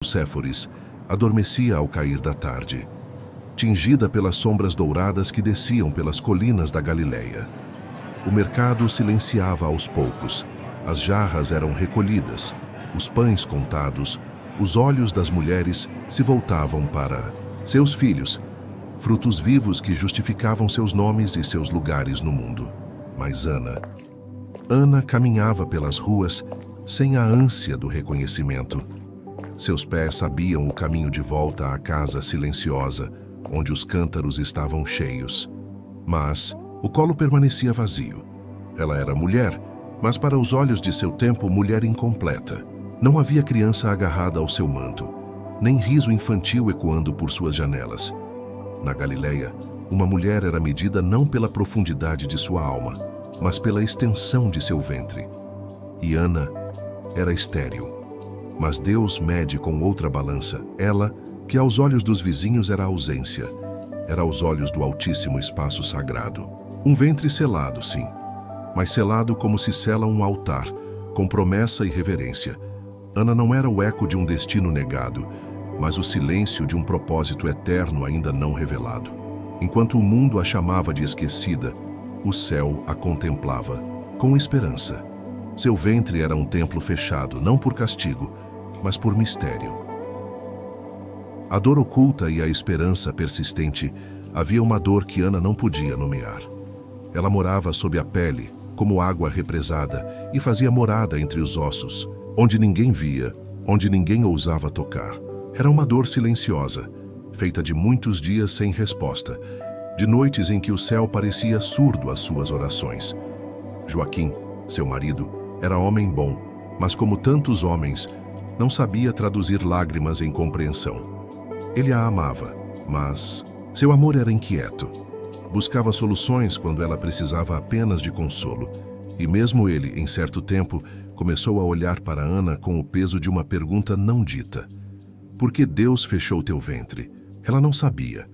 Séforis adormecia ao cair da tarde, tingida pelas sombras douradas que desciam pelas colinas da Galileia. O mercado silenciava aos poucos, as jarras eram recolhidas, os pães contados, os olhos das mulheres se voltavam para seus filhos, frutos vivos que justificavam seus nomes e seus lugares no mundo. Mas Ana caminhava pelas ruas sem a ânsia do reconhecimento. Seus pés sabiam o caminho de volta à casa silenciosa, onde os cântaros estavam cheios. Mas o colo permanecia vazio. Ela era mulher, mas para os olhos de seu tempo, mulher incompleta. Não havia criança agarrada ao seu manto, nem riso infantil ecoando por suas janelas. Na Galileia, uma mulher era medida não pela profundidade de sua alma, mas pela extensão de seu ventre. E Ana era estéril. Mas Deus mede com outra balança, ela, que aos olhos dos vizinhos era ausência, era aos olhos do Altíssimo espaço sagrado. Um ventre selado, sim, mas selado como se sela um altar, com promessa e reverência. Ana não era o eco de um destino negado, mas o silêncio de um propósito eterno ainda não revelado. Enquanto o mundo a chamava de esquecida, o céu a contemplava, com esperança. Seu ventre era um templo fechado, não por castigo, mas por mistério. A dor oculta e a esperança persistente, havia uma dor que Ana não podia nomear. Ela morava sob a pele, como água represada, e fazia morada entre os ossos, onde ninguém via, onde ninguém ousava tocar. Era uma dor silenciosa, feita de muitos dias sem resposta, de noites em que o céu parecia surdo às suas orações. Joaquim, seu marido, era homem bom, mas como tantos homens, não sabia traduzir lágrimas em compreensão. Ele a amava, mas seu amor era inquieto. Buscava soluções quando ela precisava apenas de consolo. E mesmo ele, em certo tempo, começou a olhar para Ana com o peso de uma pergunta não dita. Por que Deus fechou teu ventre? Ela não sabia.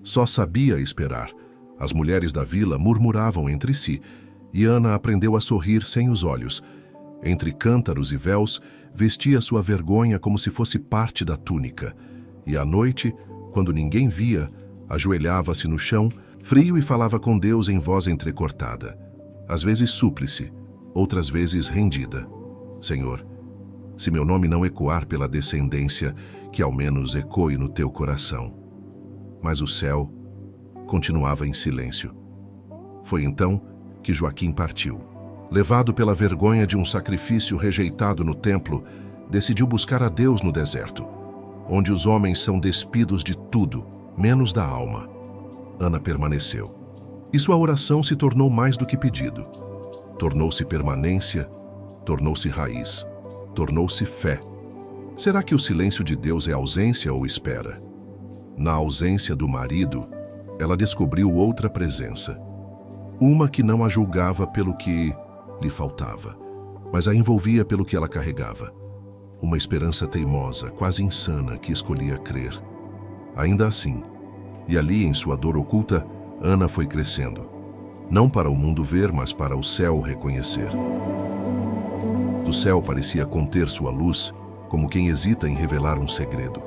Só sabia esperar. As mulheres da vila murmuravam entre si, e Ana aprendeu a sorrir sem os olhos. Entre cântaros e véus, vestia sua vergonha como se fosse parte da túnica. E à noite, quando ninguém via, ajoelhava-se no chão, frio, e falava com Deus em voz entrecortada. Às vezes súplice, outras vezes rendida. Senhor, se meu nome não ecoar pela descendência, que ao menos ecoe no teu coração. Mas o céu continuava em silêncio. Foi então que Joaquim partiu. Levado pela vergonha de um sacrifício rejeitado no templo, decidiu buscar a Deus no deserto, onde os homens são despidos de tudo, menos da alma. Ana permaneceu. E sua oração se tornou mais do que pedido. Tornou-se permanência, tornou-se raiz, tornou-se fé. Será que o silêncio de Deus é ausência ou espera? Na ausência do marido, ela descobriu outra presença. Uma que não a julgava pelo que lhe faltava, mas a envolvia pelo que ela carregava. Uma esperança teimosa, quase insana, que escolhia crer. Ainda assim, e ali em sua dor oculta, Ana foi crescendo. Não para o mundo ver, mas para o céu reconhecer. O céu parecia conter sua luz, como quem hesita em revelar um segredo.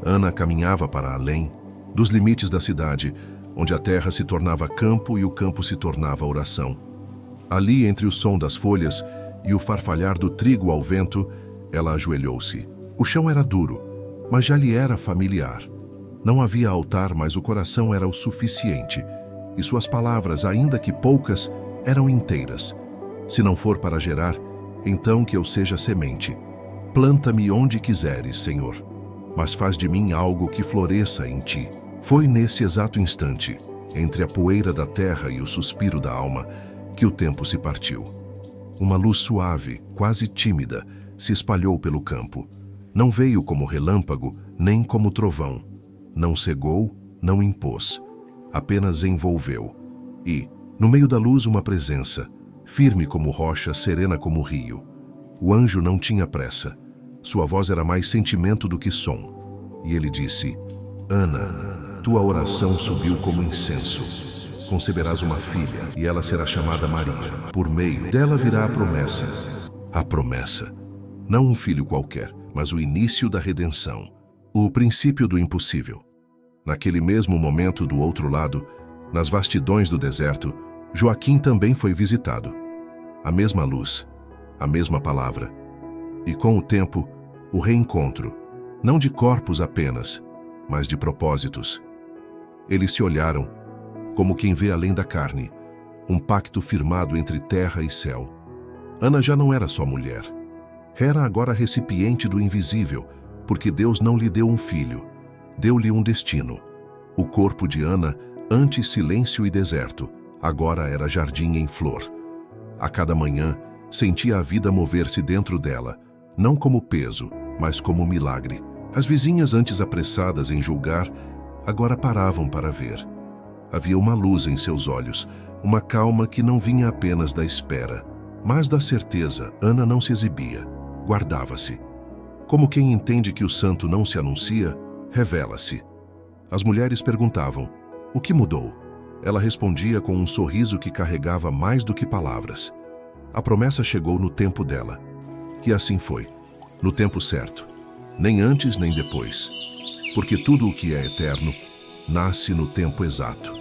Ana caminhava para além dos limites da cidade, onde a terra se tornava campo e o campo se tornava oração. Ali, entre o som das folhas e o farfalhar do trigo ao vento, ela ajoelhou-se. O chão era duro, mas já lhe era familiar. Não havia altar, mas o coração era o suficiente, e suas palavras, ainda que poucas, eram inteiras. Se não for para gerar, então que eu seja semente. Planta-me onde quiseres, Senhor, mas faz de mim algo que floresça em ti. Foi nesse exato instante, entre a poeira da terra e o suspiro da alma, que o tempo se partiu. Uma luz suave, quase tímida, se espalhou pelo campo. Não veio como relâmpago, nem como trovão. Não cegou, não impôs. Apenas envolveu. E, no meio da luz, uma presença, firme como rocha, serena como rio. O anjo não tinha pressa. Sua voz era mais sentimento do que som. E ele disse: Ana, tua oração subiu como incenso. Conceberás uma filha, e ela será chamada Maria. Por meio dela virá a promessa. A promessa. Não um filho qualquer, mas o início da redenção, o princípio do impossível. Naquele mesmo momento, do outro lado, nas vastidões do deserto, Joaquim também foi visitado. A mesma luz, a mesma palavra. E com o tempo, o reencontro, não de corpos apenas, mas de propósitos. Eles se olharam, como quem vê além da carne, um pacto firmado entre terra e céu. Ana já não era só mulher. Era agora recipiente do invisível, porque Deus não lhe deu um filho, deu-lhe um destino. O corpo de Ana, antes silêncio e deserto, agora era jardim em flor. A cada manhã, sentia a vida mover-se dentro dela, não como peso, mas como milagre. As vizinhas, antes apressadas em julgar, agora paravam para ver. Havia uma luz em seus olhos, uma calma que não vinha apenas da espera, mas da certeza. Ana não se exibia, guardava-se. Como quem entende que o santo não se anuncia, revela-se. As mulheres perguntavam: o que mudou? Ela respondia com um sorriso que carregava mais do que palavras. A promessa chegou no tempo dela. E assim foi, no tempo certo, nem antes nem depois. Porque tudo o que é eterno nasce no tempo exato.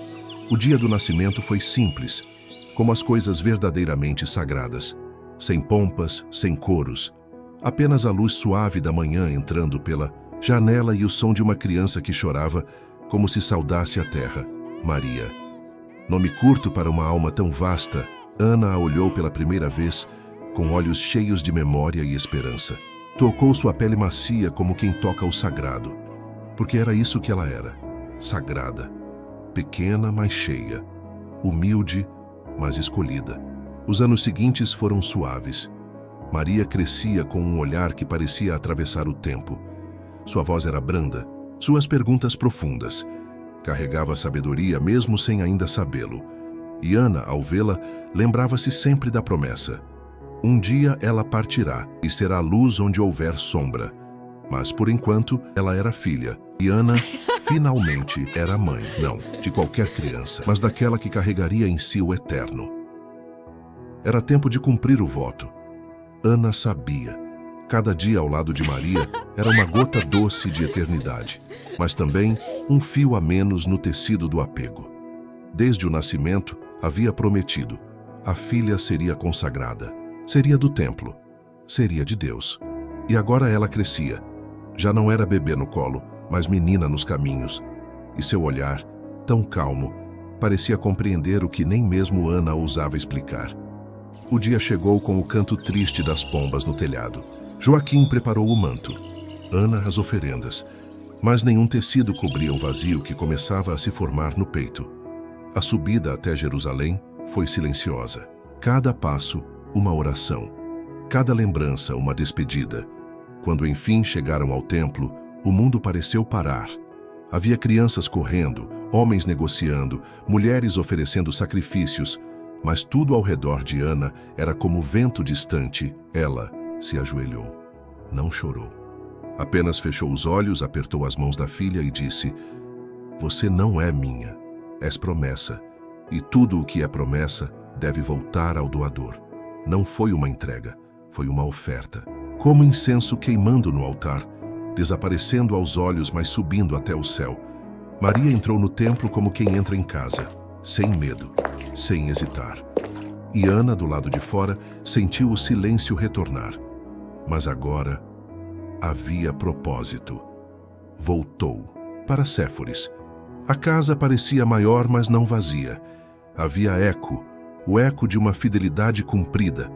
O dia do nascimento foi simples, como as coisas verdadeiramente sagradas, sem pompas, sem coros, apenas a luz suave da manhã entrando pela janela e o som de uma criança que chorava como se saudasse a terra, Maria. Nome curto para uma alma tão vasta, Ana a olhou pela primeira vez com olhos cheios de memória e esperança. Tocou sua pele macia como quem toca o sagrado, porque era isso que ela era, sagrada, pequena, mas cheia, humilde, mas escolhida. Os anos seguintes foram suaves. Maria crescia com um olhar que parecia atravessar o tempo. Sua voz era branda, suas perguntas profundas. Carregava sabedoria mesmo sem ainda sabê-lo. E Ana, ao vê-la, lembrava-se sempre da promessa. Um dia ela partirá e será luz onde houver sombra. Mas, por enquanto, ela era filha. E Ana, finalmente, era mãe. Não de qualquer criança, mas daquela que carregaria em si o eterno. Era tempo de cumprir o voto. Ana sabia. Cada dia ao lado de Maria era uma gota doce de eternidade, mas também um fio a menos no tecido do apego. Desde o nascimento, havia prometido: a filha seria consagrada, seria do templo, seria de Deus. E agora ela crescia. Já não era bebê no colo, mas menina nos caminhos. E seu olhar, tão calmo, parecia compreender o que nem mesmo Ana ousava explicar. O dia chegou com o canto triste das pombas no telhado. Joaquim preparou o manto, Ana as oferendas, mas nenhum tecido cobria o vazio que começava a se formar no peito. A subida até Jerusalém foi silenciosa. Cada passo, uma oração. Cada lembrança, uma despedida. Quando enfim chegaram ao templo, o mundo pareceu parar. Havia crianças correndo, homens negociando, mulheres oferecendo sacrifícios, mas tudo ao redor de Ana era como vento distante. Ela se ajoelhou. Não chorou. Apenas fechou os olhos, apertou as mãos da filha e disse: você não é minha, és promessa, e tudo o que é promessa deve voltar ao doador. Não foi uma entrega, foi uma oferta. Como incenso queimando no altar, desaparecendo aos olhos, mas subindo até o céu. Maria entrou no templo como quem entra em casa, sem medo, sem hesitar. E Ana, do lado de fora, sentiu o silêncio retornar. Mas agora havia propósito. Voltou para Séforis. A casa parecia maior, mas não vazia. Havia eco, o eco de uma fidelidade cumprida.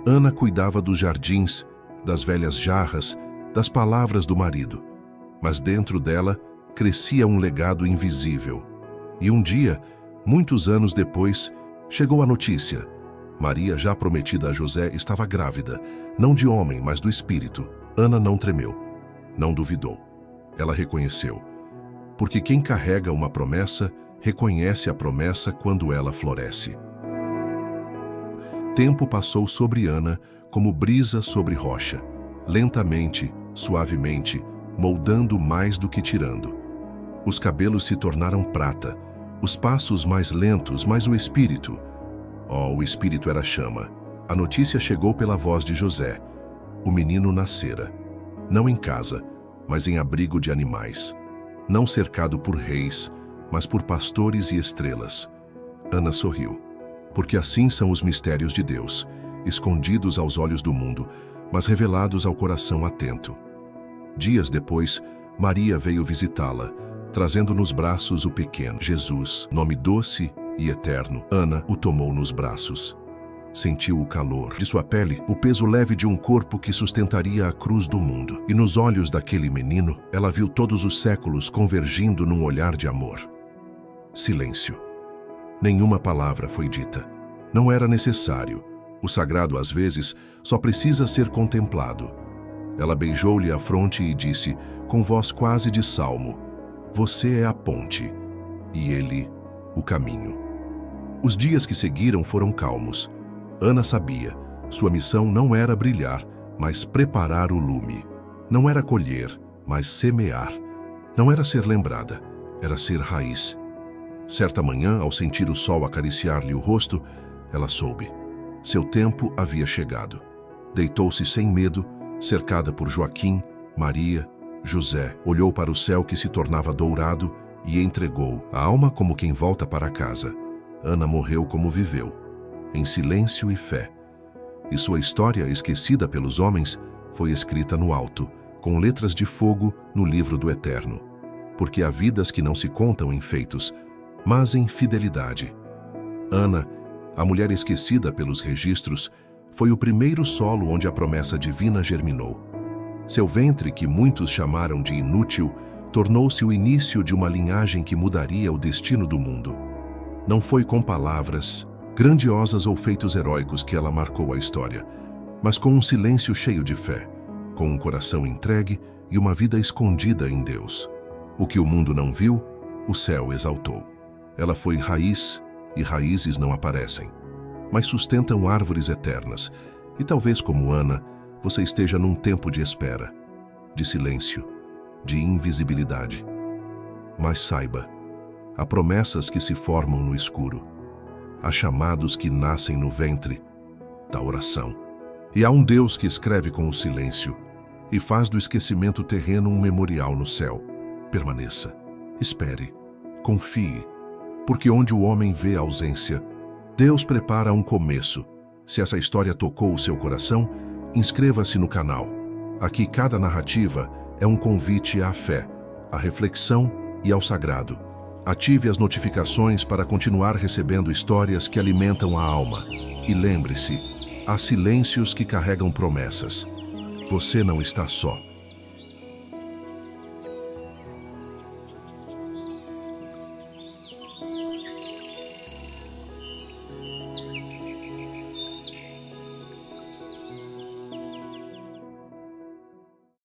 Ana cuidava dos jardins, das velhas jarras, das palavras do marido. Mas dentro dela crescia um legado invisível. E um dia, muitos anos depois, chegou a notícia. Maria, já prometida a José, estava grávida, não de homem, mas do espírito. Ana não tremeu, não duvidou. Ela reconheceu. Porque quem carrega uma promessa, reconhece a promessa quando ela floresce. Tempo passou sobre Ana como brisa sobre rocha, lentamente, suavemente, moldando mais do que tirando. Os cabelos se tornaram prata, os passos mais lentos, mas o espírito... Oh, o espírito era chama. A notícia chegou pela voz de José. O menino nascera. não em casa, mas em abrigo de animais, não cercado por reis, mas por pastores e estrelas. Ana sorriu, porque assim são os mistérios de Deus, escondidos aos olhos do mundo, mas revelados ao coração atento. Dias depois, Maria veio visitá-la, trazendo nos braços o pequeno Jesus, nome doce e eterno. Ana o tomou nos braços. Sentiu o calor de sua pele, o peso leve de um corpo que sustentaria a cruz do mundo. E nos olhos daquele menino, ela viu todos os séculos convergindo num olhar de amor. Silêncio. Nenhuma palavra foi dita. Não era necessário. O sagrado, às vezes, só precisa ser contemplado. Ela beijou-lhe a fronte e disse, com voz quase de salmo, "Você é a ponte, e ele, o caminho." Os dias que seguiram foram calmos. Ana sabia, sua missão não era brilhar, mas preparar o lume. Não era colher, mas semear. Não era ser lembrada, era ser raiz. Certa manhã, ao sentir o sol acariciar-lhe o rosto, ela soube. Seu tempo havia chegado. Deitou-se sem medo, cercada por Joaquim, Maria, José. Olhou para o céu que se tornava dourado e entregou a alma como quem volta para casa. Ana morreu como viveu, em silêncio e fé. E sua história, esquecida pelos homens, foi escrita no alto, com letras de fogo no livro do Eterno. Porque há vidas que não se contam em feitos, mas em fidelidade. Ana, a mulher esquecida pelos registros, foi o primeiro solo onde a promessa divina germinou. Seu ventre, que muitos chamaram de inútil, tornou-se o início de uma linhagem que mudaria o destino do mundo. Não foi com palavras grandiosas ou feitos heróicos que ela marcou a história, mas com um silêncio cheio de fé, com um coração entregue e uma vida escondida em Deus. O que o mundo não viu, o céu exaltou. Ela foi raiz, e raízes não aparecem, mas sustentam árvores eternas. E talvez, como Ana, você esteja num tempo de espera, de silêncio, de invisibilidade. Mas saiba, há promessas que se formam no escuro. Há chamados que nascem no ventre da oração. E há um Deus que escreve com o silêncio e faz do esquecimento terreno um memorial no céu. Permaneça, espere, confie, porque onde o homem vê a ausência, Deus prepara um começo. Se essa história tocou o seu coração, inscreva-se no canal. Aqui cada narrativa é um convite à fé, à reflexão e ao sagrado. Ative as notificações para continuar recebendo histórias que alimentam a alma. E lembre-se, há silêncios que carregam promessas. Você não está só.